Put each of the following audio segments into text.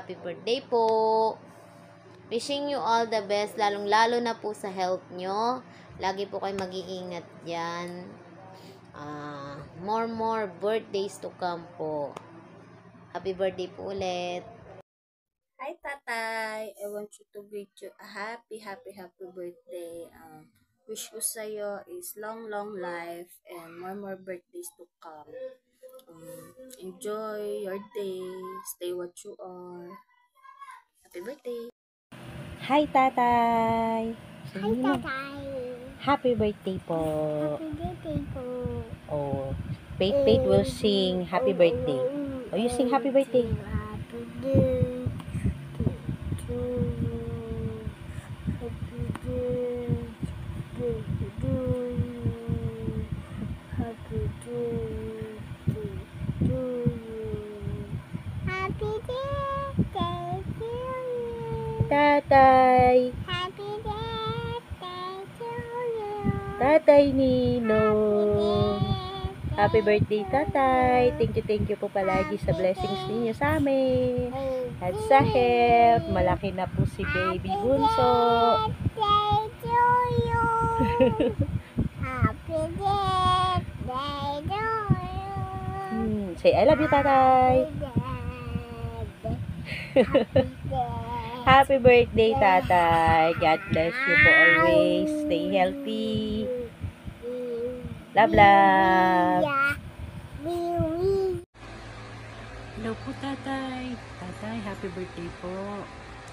happy birthday po. Wishing you all the best, lalong-lalo na po sa health nyo. Lagi po kayo mag-iingat dyan. More birthdays to come po. Happy birthday po ulit. Hi, Tatay! I want you to greet you a happy birthday. Wish ko sa'yo is long life and more birthdays to come. Enjoy your day. Stay what you are. Happy birthday! Hi, Tatay! Hi, Tatay! Happy birthday po! Happy birthday po! Oh, Pate will sing happy birthday. Oh, you sing happy birthday. Happy birthday to you. Happy birthday to you. Happy birthday to you. Happy birthday to you. Tatay! Happy birthday to you. Tatay Nino! Happy birthday, Tatay! Thank you po palagi sa blessings ninyo sa amin. At sa health, malaki na po si Baby Bunso. Birthday to you. Happy birthday to you. Say, I love you, Tatay! Happy birthday, Tatay! God bless you po always. Stay healthy. Love, love! Hello po, Tatay. Tatay, happy birthday po.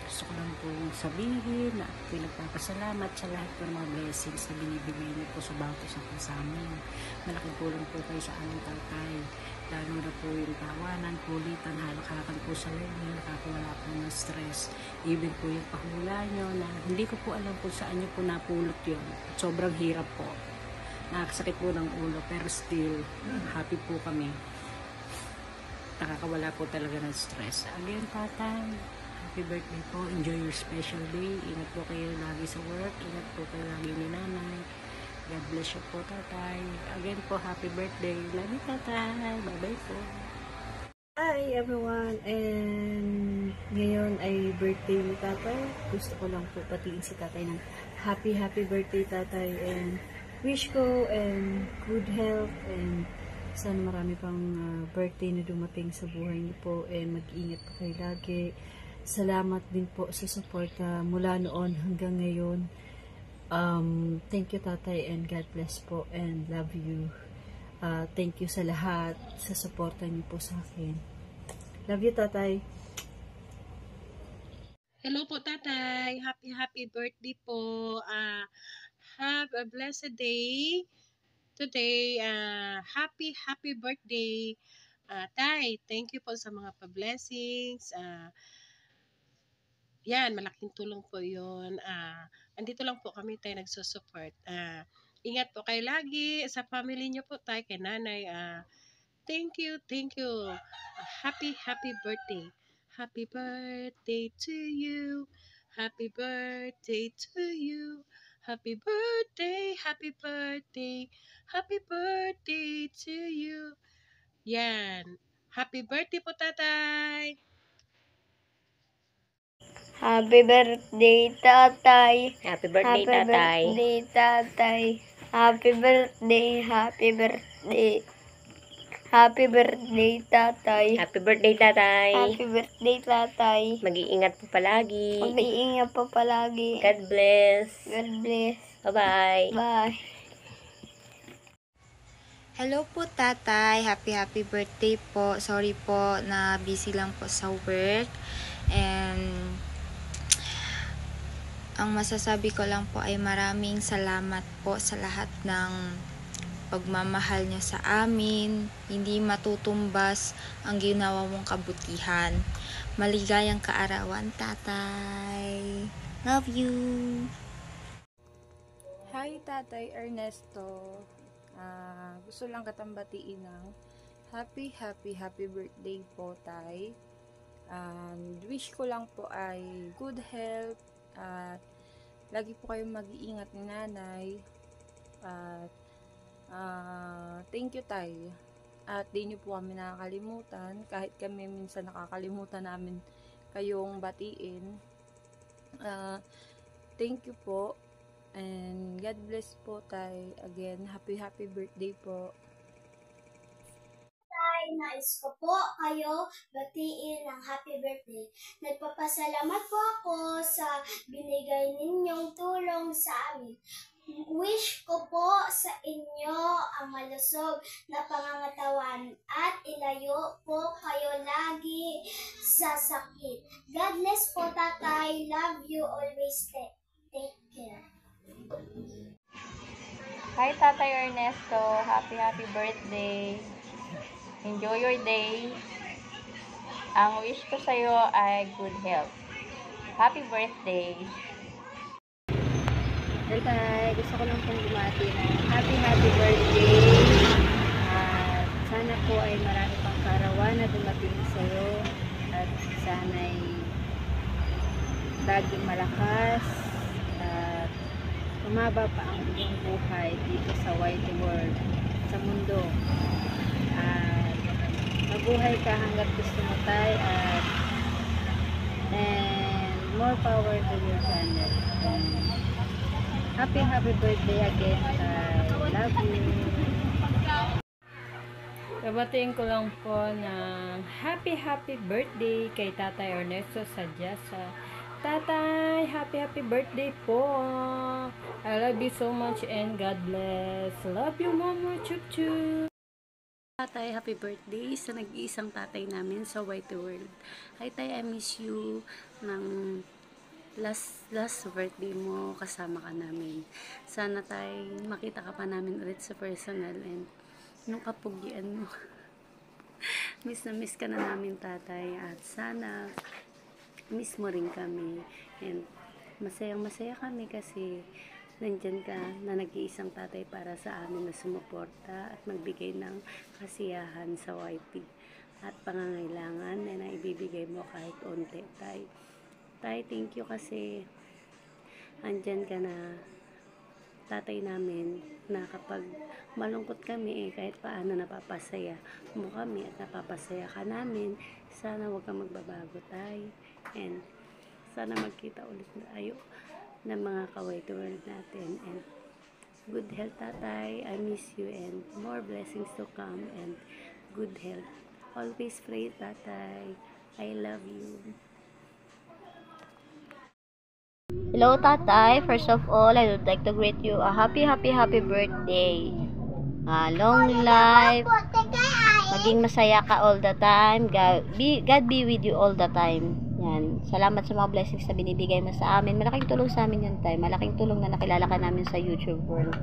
Gusto ko lang po sabihin na ako'y nagpapasalamat sa lahat ng mga blessings na binibigay niyo po sa bawat isa po sa amin. Malaking tulong po kayo sa aming Tatay. Lalo na po yung tawanan, kulitan, halakakan po sa level, nakakawala po ng stress. Even po yung pahula nyo na hindi ko po alam po saan nyo po napulot yun. Sobrang hirap po. Nakakasakit po ng ulo, pero still, happy po kami. Nakakawala po talaga ng stress. Again, Tatay, happy birthday po. Enjoy your special day. Ingat po kayo lagi sa work. Ingat po kayo lagi ni Nanay. God bless you po, Tatay. Again po, happy birthday. Love you, Tatay. Bye-bye po. Hi everyone! And ngayon ay birthday ni Tatay. Gusto ko lang po patiin si Tatay ng happy birthday, Tatay. And wish ko and good health and sana marami pang birthday na dumating sa buhay niyo po and mag-ingat po kayo lagi. Salamat din po sa suporta mula noon hanggang ngayon. Thank you, Tatay, and God bless po and love you. Thank you sa lahat sa suporta niyo po sa akin. Love you, Tatay. Hello po, Tatay. Happy birthday po. Have a blessed day today. Happy birthday. Tay, thank you po sa mga pa-blessings. Yan, malaking tulong po yun. Andito lang po kami tayo nagsusupport. Ingat po kayo lagi sa family niyo po tayo kay Nanay. Thank you. Happy birthday. Happy birthday to you. Happy birthday to you. Happy birthday. Happy birthday to you. Yan. Happy birthday po, Tatay. Happy birthday, Tatay. Happy birthday, Tatay. Birthday, Tatay. Happy birthday, happy birthday. Happy birthday, Tatay. Happy birthday, Tatay. Happy birthday, Tatay. Mag-iingat po palagi. Mag-iingat po palagi. God bless. God bless. Bye-bye. Bye. Hello po, Tatay. Happy birthday po. Sorry po na busy lang po sa work. And ang masasabi ko lang po ay maraming salamat po sa lahat ng pagmamahal niyo sa amin. Hindi matutumbas ang ginawa mong kabutihan. Maligayang kaarawan, Tatay. Love you. Hi, Tatay Ernesto. Gusto lang katambatiin ng happy birthday po, Tay. And wish ko lang po ay good health at lagi po kayong mag-iingat ni Nanay. At thank you, Tay. At di niyo po kami nakakalimutan kahit kami minsan nakakalimutan namin kayong batiin. Thank you po. And God bless po, Tay. Again, happy birthday po. Nais ko po kayo batiin ng happy birthday. Nagpapasalamat po ako sa binigay ninyong tulong sa amin. Wish ko po sa inyo ang malusog na pangangatawan at ilayo po kayo lagi sa sakit. God bless po, Tatay. Love you always. Take care. Hi, Tatay Ernesto. Happy birthday. Enjoy your day. Ang wish ko sa'yo ay good health. Happy birthday. Tay, gusto ko lang pong bumati na happy birthday. At sana po ay marami pang kaarawan na dumating sa'yo. At sana'y laging malakas. At umaba pa ang iyong buhay dito sa wide world, sa mundo. At mabuhay ka hanggat gusto mo, Tay. And more power to your channel. And happy birthday again, Tay. Love you. Babatiin ko lang po ng happy birthday kay Tatay Ernesto Sadyasa. Tatay, happy birthday po. I love you so much and God bless. Love you, Mama. Chup chup. Tatay, happy birthday sa nag-iisang tatay namin sa White World. Hi, Tay, I miss you ng last birthday mo, kasama ka namin. Sana, Tay, makita ka pa namin ulit sa personal and yung kapugian mo. Miss na miss ka na namin, Tatay, at sana miss mo rin kami and masayang-masaya kami kasi nandyan ka na nag-iisang tatay para sa amin na sumuporta at magbigay ng kasiyahan sa YT at pangangailangan na naibibigay mo kahit onte, Tay. Tay, thank you kasi andyan ka na, tatay namin, na kapag malungkot kami kahit paano napapasaya mo kami at napapasaya ka namin. Sana huwag kang magbabago, Tay, and sana magkita ulit tayo ng mga ka-White World natin. And good health, Tatay. I miss you and more blessings to come and good health. Always pray, Tatay. I love you. Hello, Tatay. First of all, I would like to greet you a happy birthday. Long life. Maging masaya ka all the time. God be with you all the time. Yan. Salamat sa mga blessings na binibigay mo sa amin. Malaking tulong sa amin yun, Tay. Malaking tulong na nakilala ka namin sa YouTube world.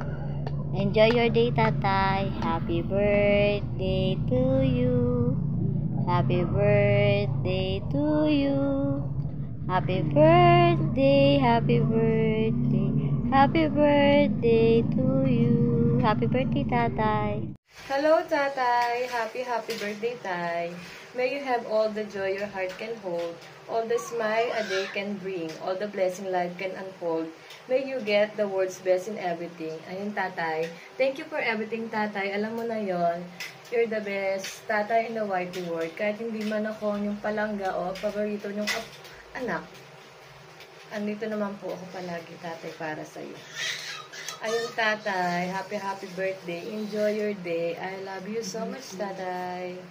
Enjoy your day, Tatay. Happy birthday to you. Happy birthday to you. Happy birthday, happy birthday, happy birthday to you. Happy birthday, Tatay. Hello, Tatay. Happy birthday, Tay. May you have all the joy your heart can hold, all the smile a day can bring, all the blessing life can unfold. May you get the world's best in everything. Ayun, Tatay. Thank you for everything, Tatay. Alam mo na yon. You're the best, Tatay, in the wide world. Kahit hindi man ako yung palangga o paborito yung anak. Andito naman po ako palagi, Tatay, para sa'yo. Ayun, Tatay. Happy birthday. Enjoy your day. I love you so much, Tatay.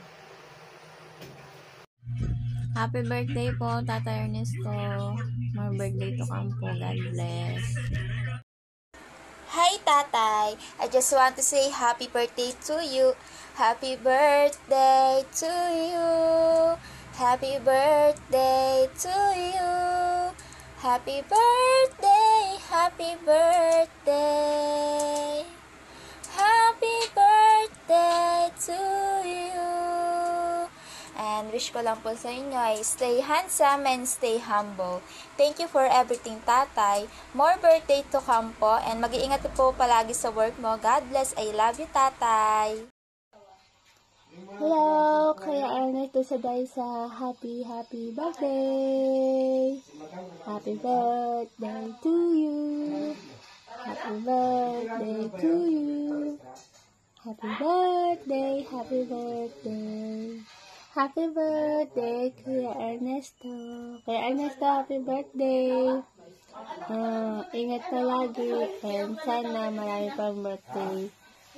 Happy birthday po, Tatay Ernesto. More birthday to come po. God bless. Hi, Tatay. I just want to say happy birthday to you. Happy birthday to you. Happy birthday to you. Happy birthday, happy birthday. Happy birthday to you. And wish ko lang po sa inyo ay stay handsome and stay humble. Thank you for everything, Tatay. More birthday to come po. And mag-iingat po palagi sa work mo. God bless. I love you, Tatay. Hello, Kuya Ernesto Saday sa happy birthday. Happy birthday to you. Happy birthday to you. Happy birthday, happy birthday. Happy birthday, Kuya Ernesto. Kuya Ernesto, happy birthday. Ingat ka lagi. And sana marami pang birthday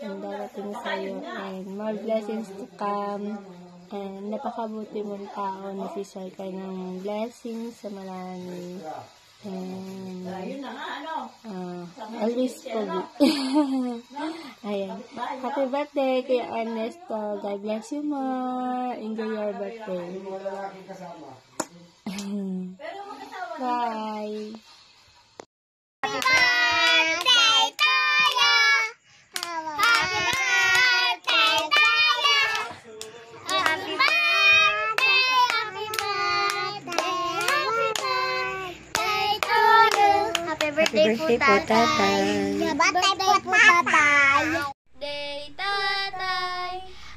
ang darating sa'yo. And more blessings to come. And napakabuti mong tao. Nasishare ka ng blessings sa marami. And always pogi. Ayan. Happy birthday Kuya Ernesto. God bless you more. Enjoy your birthday. Bye. Happy birthday to you. Happy birthday to you. Happy birthday, happy birthday, happy birthday to you. Happy birthday po, tatay. Happy birthday po, tatay. Birthday, tatay.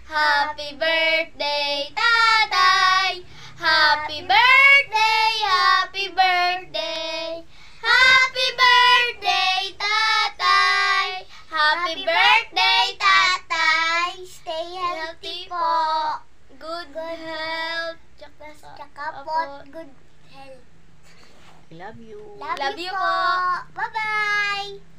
Happy birthday, tatay. Happy birthday, happy birthday. Happy birthday, tatay. Happy birthday, tatay. Stay healthy po. Good health. Tsaka po, good health. I love you. Love you po. po. Bye-bye.